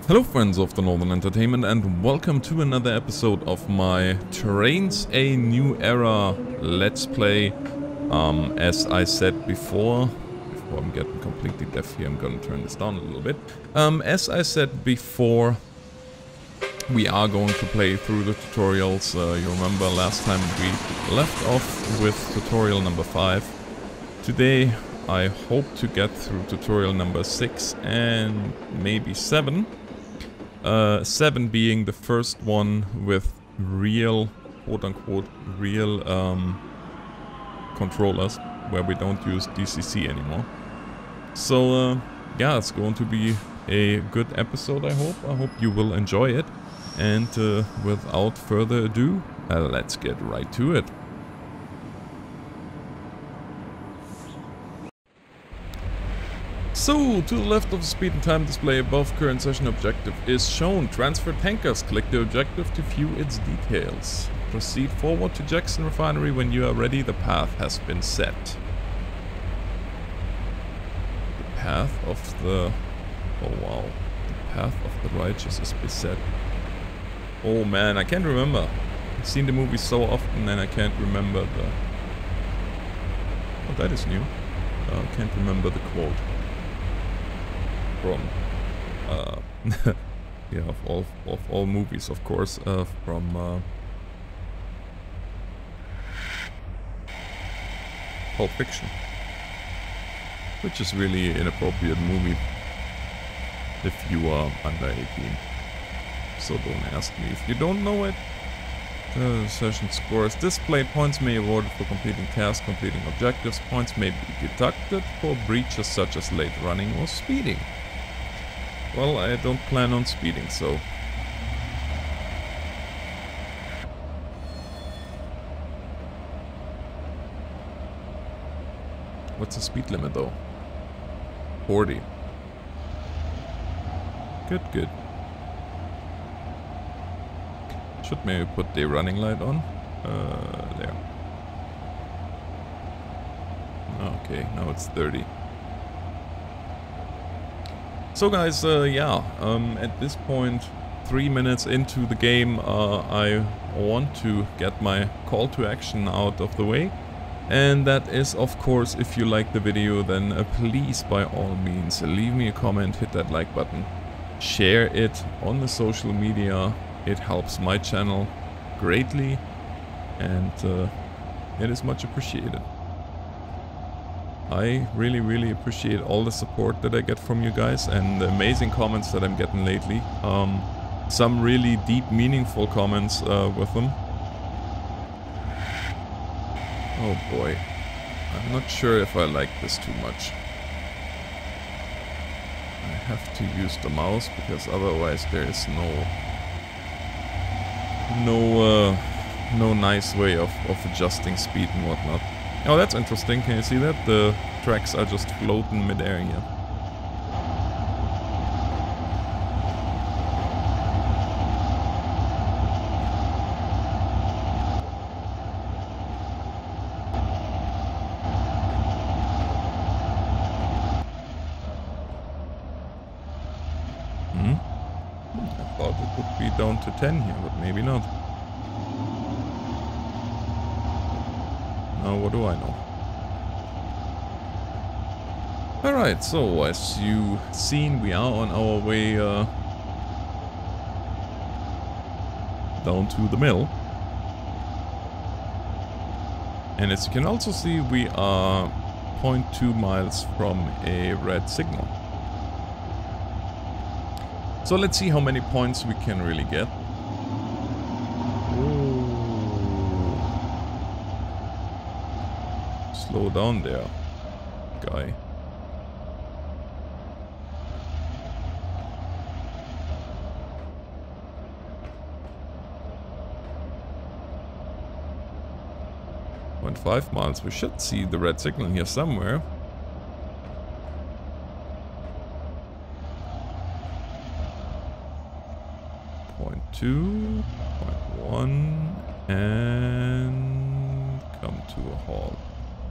Hello friends of the Northern Entertainment and welcome to another episode of my Trainz a New Era Let's Play. As I said before I'm getting completely deaf here, I'm gonna turn this down a little bit. As I said before, we are going to play through the tutorials. You remember last time we left off with tutorial number 5. Today I hope to get through tutorial number 6 and maybe 7. 7 being the first one with real, quote-unquote, real controllers, where we don't use DCC anymore. So, yeah, it's going to be a good episode, I hope. I hope you will enjoy it. And without further ado, let's get right to it. So, to the left of the speed and time display above, current session objective is shown. Transfer tankers. Click the objective to view its details. Proceed forward to Jackson Refinery when you are ready. The path has been set. The path of the... oh wow. The path of the righteous is beset. Oh man, I can't remember. I've seen the movie so often and I can't remember the... oh, that is new. I can't remember the quote. From yeah, of all movies, of course, from Pulp Fiction, which is really an inappropriate movie if you are under 18. So don't ask me if you don't know it. Session scores displayed. Points may be awarded for completing tasks, completing objectives. Points may be deducted for breaches such as late running or speeding. Well, I don't plan on speeding, so... what's the speed limit, though? 40. Good, good. Should maybe put the running light on. There. Okay, now it's 30. So guys, yeah, at this point, 3 minutes into the game, I want to get my call to action out of the way. And that is, of course, if you like the video, then please, by all means, leave me a comment, hit that like button, share it on the social media. It helps my channel greatly, and it is much appreciated. I really appreciate all the support that I get from you guys and the amazing comments that I'm getting lately. Some really deep, meaningful comments with them. Oh boy, I'm not sure if I like this too much. I have to use the mouse because otherwise there is no nice way of adjusting speed and whatnot. Oh, that's interesting. Can you see that? The tracks are just floating mid-air here. I thought it would be down to 10 here, but maybe not. Now, what do I know? Alright, so as you've seen, we are on our way down to the mill. And as you can also see, we are 0.2 miles from a red signal. So let's see how many points we can really get. Slow down there, guy. Went 5 miles. We should see the red signal here somewhere. Point 2, point 1, and come to a halt.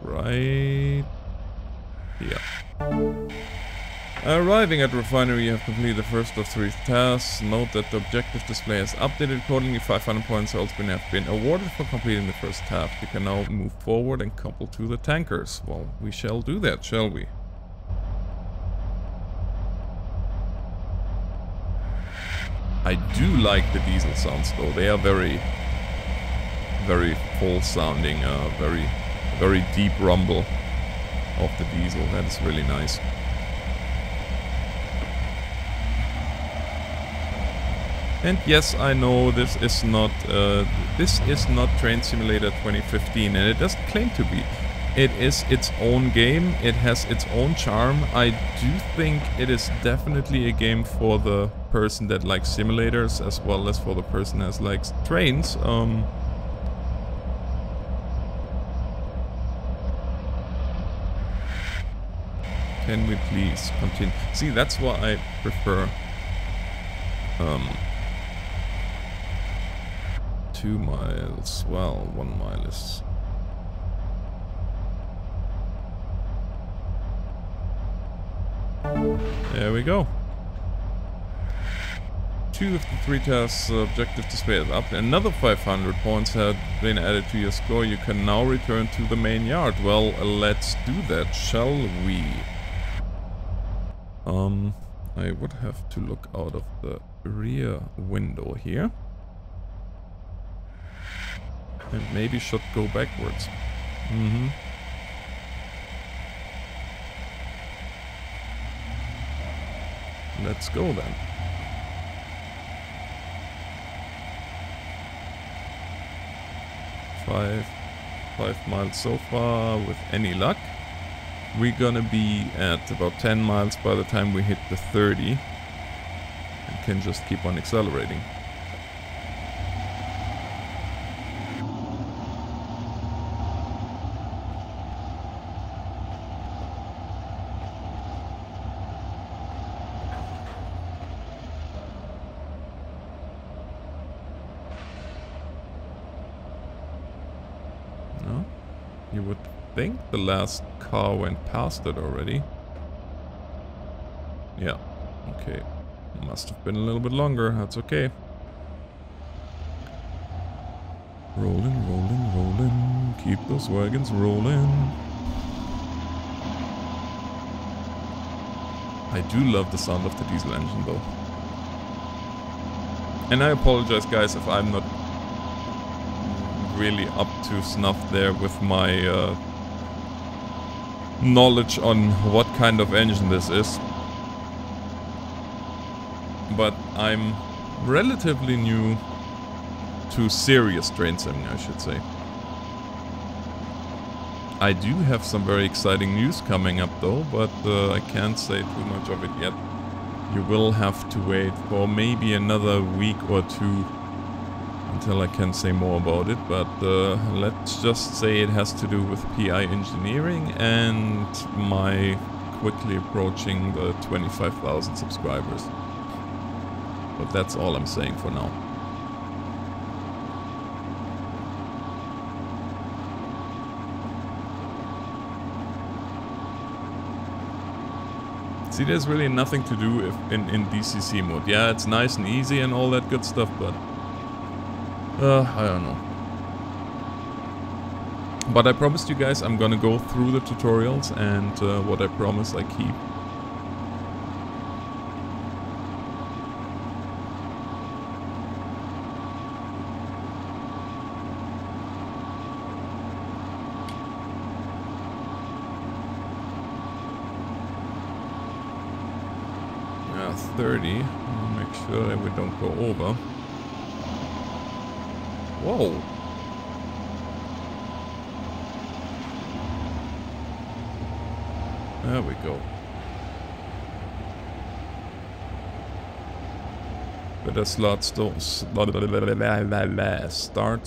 Right here. Arriving at the refinery, you have completed the first of 3 tasks. Note that the objective display has updated accordingly. 500 points have been awarded for completing the first task. You can now move forward and couple to the tankers. Well, we shall do that, shall we? I do like the diesel sounds though. They are very, very full sounding, very deep rumble of the diesel. That is really nice. And yes, I know this is not Train Simulator 2015, and it doesn't claim to be. It is its own game. It has its own charm. I do think it is definitely a game for the person that likes simulators, as well as for the person that likes trains. Can we please continue? See, that's why I prefer 2 miles. Well, 1 mile is... There we go. 2 of the 3 tasks objective display is up. Another 500 points have been added to your score. You can now return to the main yard. Well, let's do that, shall we? I would have to look out of the rear window here. And maybe should go backwards. Let's go then. 5 miles so far with any luck. We're gonna be at about 10 miles by the time we hit the 30. And can just keep on accelerating. You would think the last car went past it already. Yeah, okay. Must have been a little bit longer, that's okay. Rolling, rolling, rolling. Keep those wagons rolling. I do love the sound of the diesel engine though. And I apologize guys if I'm not really up to snuff there with my knowledge on what kind of engine this is. But I'm relatively new to serious train simming, I should say. I do have some very exciting news coming up though, but I can't say too much of it yet. You will have to wait for maybe another week or 2 until I can say more about it, but let's just say it has to do with PI engineering and my quickly approaching the 25,000 subscribers. But that's all I'm saying for now. See, there's really nothing to do in DCC mode. Yeah, it's nice and easy and all that good stuff, but I don't know. But I promised you guys I'm gonna go through the tutorials, and what I promise I keep. Yeah, 30. I'll make sure that we don't go over. Whoa. There we go. Better start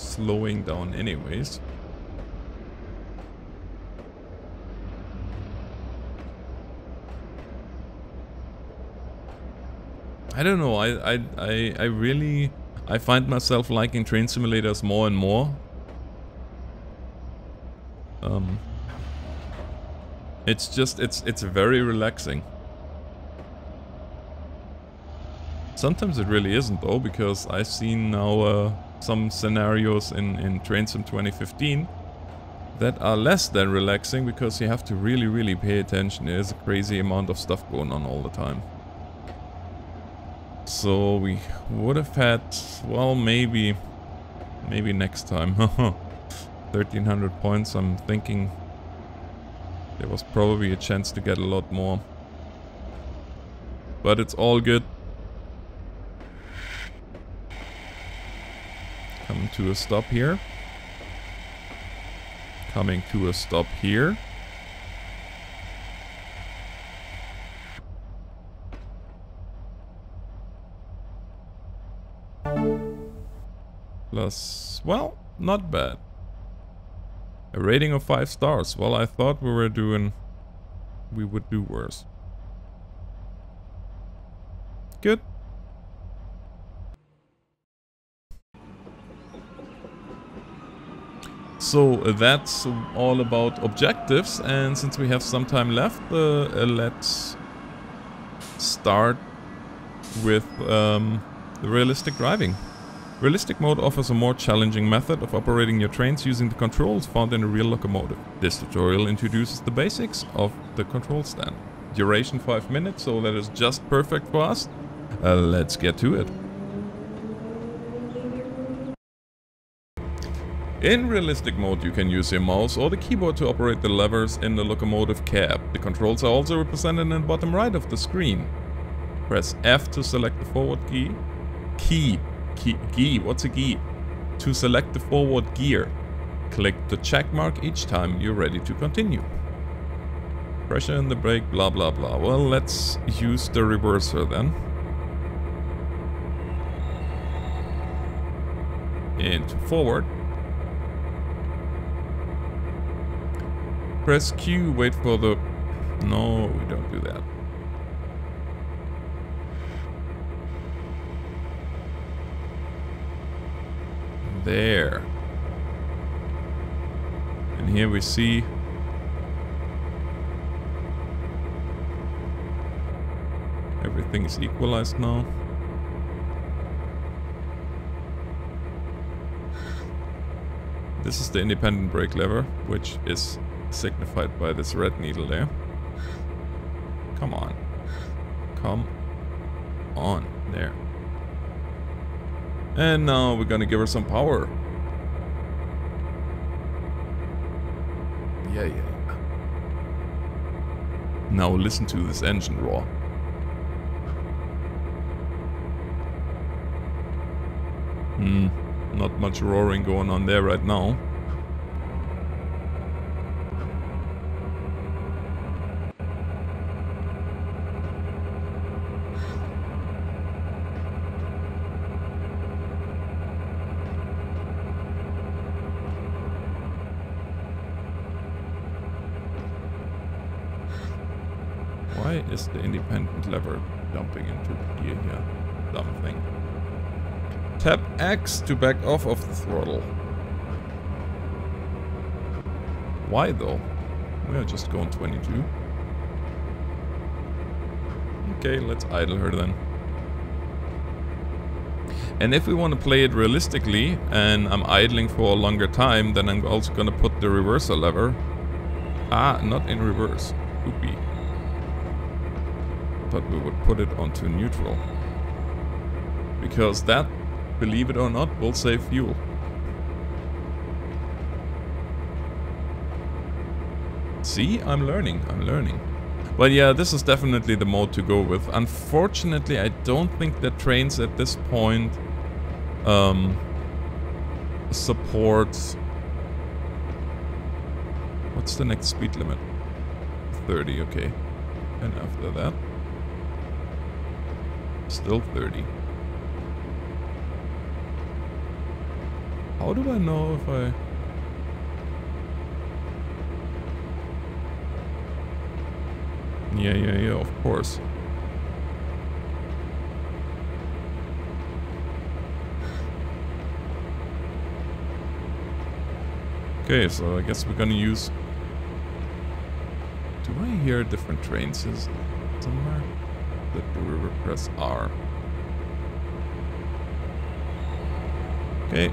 slowing down anyways. I don't know, I really... I find myself liking train simulators more and more. It's just, it's very relaxing. Sometimes it really isn't though, because I've seen now some scenarios in Trainz from 2015 that are less than relaxing, because you have to really pay attention. There's a crazy amount of stuff going on all the time. So we would have had, well, maybe next time. 1300 points, I'm thinking there was probably a chance to get a lot more. But it's all good. Coming to a stop here. Coming to a stop here. Plus, well, not bad. A rating of 5 stars. Well, I thought we would do worse. Good. So that's all about objectives, and since we have some time left, let's start with the realistic driving. Realistic mode offers a more challenging method of operating your trains using the controls found in a real locomotive. This tutorial introduces the basics of the control stand. Duration 5 minutes, so that is just perfect for us. Let's get to it. In realistic mode, you can use your mouse or the keyboard to operate the levers in the locomotive cab. The controls are also represented in the bottom right of the screen. Press F to select the forward key. What's a key? To select the forward gear. Click the check mark each time you're ready to continue. Pressure in the brake, blah blah blah. Well, let's use the reverser then. Into forward. Press Q, wait for the... No, we don't do that. There. And here we see everything is equalized now. This is the independent brake lever, which is signified by this red needle there. Come on. Come on. There. And now we're gonna give her some power. Yeah. Now listen to this engine roar. Not much roaring going on there right now. Why is the independent lever dumping into gear here? Dumb thing. Tap X to back off of the throttle. Why though? We are just going 22. Okay, let's idle her then. And if we want to play it realistically, and I'm idling for a longer time, then I'm also gonna put the reverser lever. Not in reverse. Oopie. But we would put it onto neutral. Because that, believe it or not, will save fuel. See, I'm learning. But yeah, this is definitely the mode to go with. Unfortunately, I don't think that Trainz at this point supports... What's the next speed limit? 30, okay. And after that... Still 30. How do I know if I... Yeah, of course. Okay, so I guess we're gonna use... Do I hear different trains somewhere? Let the river press R. Okay.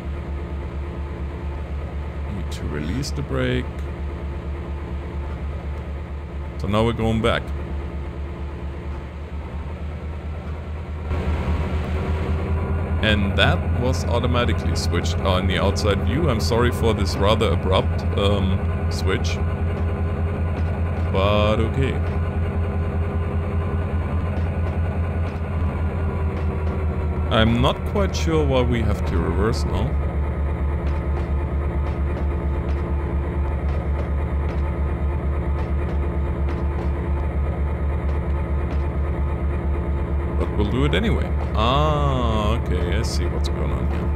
Need to release the brake. So now we're going back. And that was automatically switched on the outside view. I'm sorry for this rather abrupt switch. But okay. I'm not quite sure why we have to reverse now. But we'll do it anyway. Ah, okay, I see what's going on here.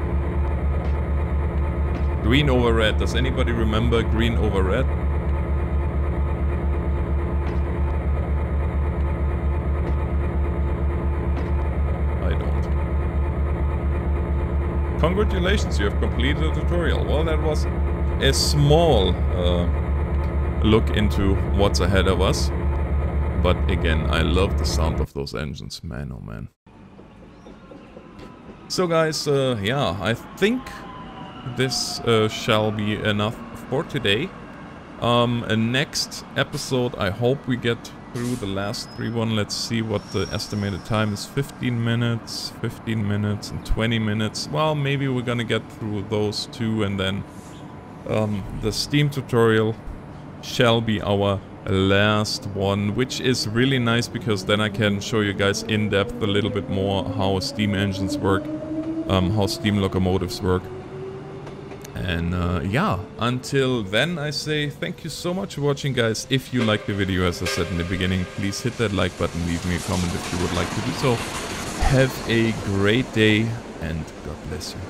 Green over red. Does anybody remember green over red? I don't. Congratulations, you have completed the tutorial. Well, that was a small look into what's ahead of us. But again, I love the sound of those engines, man, oh man. So guys, yeah, I think this shall be enough for today. Next episode, I hope we get through the last 3 Let's see what the estimated time is. 15 minutes, 15 minutes, and 20 minutes. Well, maybe we're gonna get through those 2, and then the Steam tutorial shall be our last one, which is really nice because then I can show you guys in depth a little bit more how steam engines work, how steam locomotives work. And yeah, until then I say thank you so much for watching, guys. If you liked the video, as I said in the beginning, please hit that like button, leave me a comment if you would like to do so. Have a great day and God bless you.